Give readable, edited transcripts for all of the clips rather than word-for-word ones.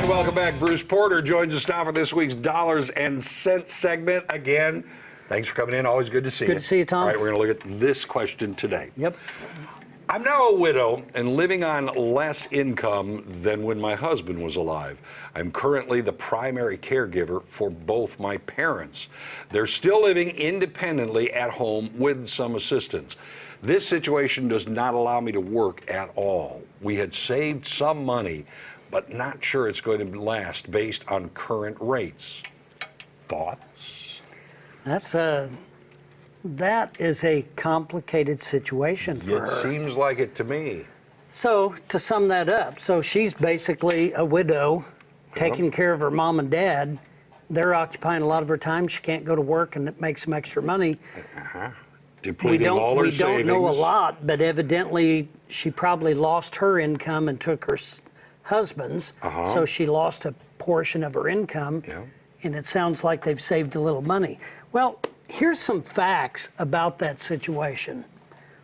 And welcome back. Bruce Porter joins us now for this week's Dollars and Cents segment. Again, thanks for coming in. Always good to see you. Good to see you, Tom. All right, we're going to look at this question today. Yep. I'm now a widow and living on less income than when my husband was alive. I'm currently the primary caregiver for both my parents. They're still living independently at home with some assistance. This situation does not allow me to work at all. We had saved some money, but not sure it's going to last based on current rates. Thoughts? That is a complicated situation for her. It seems like it to me. So to sum that up, so she's basically a widow taking care of her mom and dad. They're occupying a lot of her time. She can't go to work and it makes some extra money. Depleting all her savings. We don't know a lot, but evidently she probably lost her income and took her husband's. So she lost a portion of her income. Yeah. And it sounds like they've saved a little money. Well, here's some facts about that situation.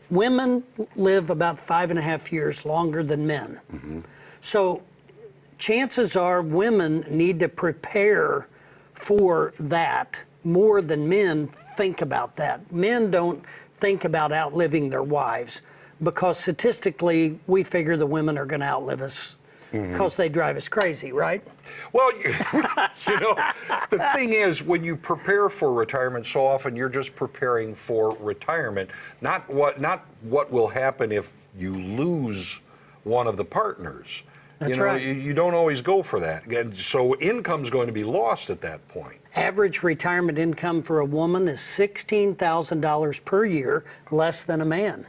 Women live about 5.5 years longer than men. So chances are women need to prepare for that more than men think about that. Men don't think about outliving their wives because statistically we figure the women are going to outlive us because they drive us crazy, right? Well, you know, the thing is, when you prepare for retirement, so often you're just preparing for retirement, not what will happen if you lose one of the partners. That's right. You don't always go for that. And so income's going to be lost at that point. Average retirement income for a woman is $16,000 per year, less than a man.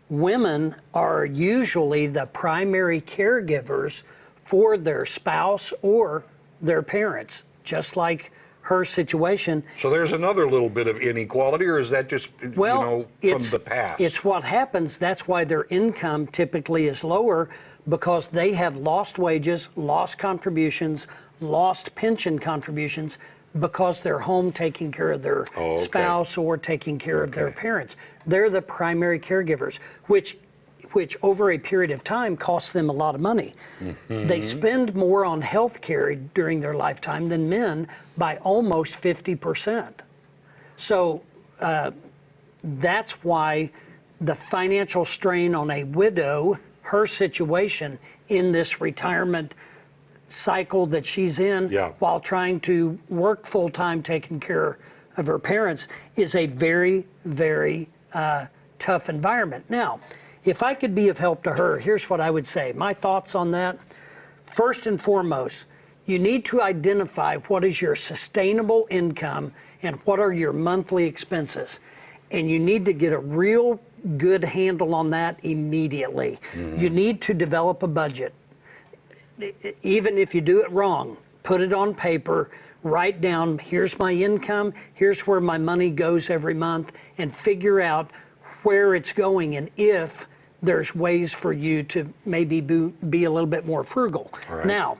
Women are usually the primary caregivers for their spouse or their parents, just like her situation. So there's another little bit of inequality, or is that just, from the past? It's what happens. That's why their income typically is lower, because they have lost wages, lost contributions, lost pension contributions, because they're home taking care of their spouse or taking care of their parents. They're the primary caregivers, which over a period of time costs them a lot of money. They spend more on health care during their lifetime than men by almost 50%. So that's why the financial strain on a widow, her situation in this retirement cycle that she's in while trying to work full-time taking care of her parents, is a very, very tough environment. Now, if I could be of help to her, here's what I would say. My thoughts on that: first and foremost, you need to identify what is your sustainable income and what are your monthly expenses. And you need to get a real good handle on that immediately. You need to develop a budget. Even if you do it wrong, put it on paper, write down, here's my income, here's where my money goes every month, and figure out where it's going and if there's ways for you to maybe be a little bit more frugal. Now,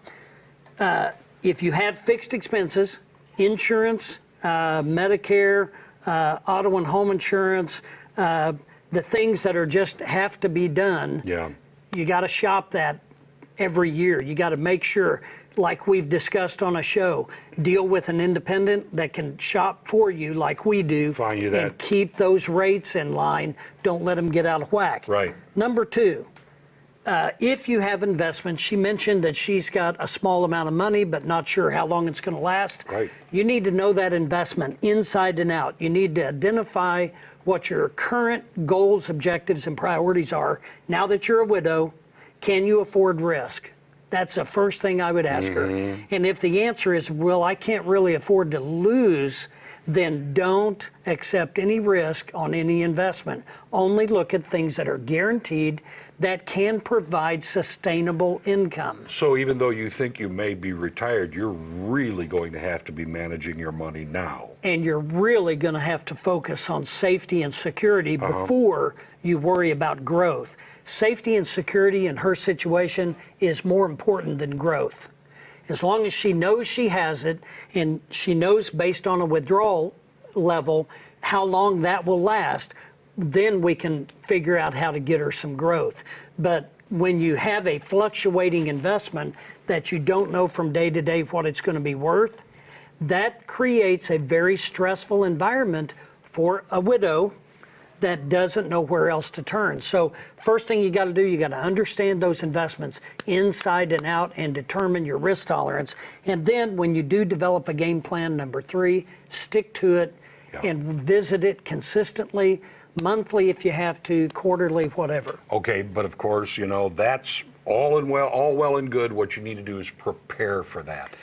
if you have fixed expenses, insurance, Medicare, auto and home insurance, the things that are just have to be done, you got to shop that every year. You got to make sure, like we've discussed on a show, deal with an independent that can shop for you like we do. Find you that. And keep those rates in line. Don't let them get out of whack. Right. Number two, if you have investments, she mentioned that she's got a small amount of money but not sure how long it's going to last. Right. You need to know that investment inside and out. You need to identify what your current goals, objectives, and priorities are. Now that you're a widow, can you afford risk? That's the first thing I would ask her. And if the answer is, well, I can't really afford to lose, then don't accept any risk on any investment. Only look at things that are guaranteed, that can provide sustainable income. So even though you think you may be retired, you're really going to have to be managing your money now. And you're really going to have to focus on safety and security before you worry about growth. Safety and security in her situation is more important than growth. As long as she knows she has it, and she knows based on a withdrawal level how long that will last, then we can figure out how to get her some growth. But when you have a fluctuating investment that you don't know from day to day what it's going to be worth, that creates a very stressful environment for a widow that doesn't know where else to turn. So first thing you got to do, you got to understand those investments inside and out and determine your risk tolerance. And then when you do develop a game plan, number 3, stick to it and visit it consistently, monthly if you have to, quarterly, whatever. Okay, but of course, that's all well and good. What you need to do is prepare for that.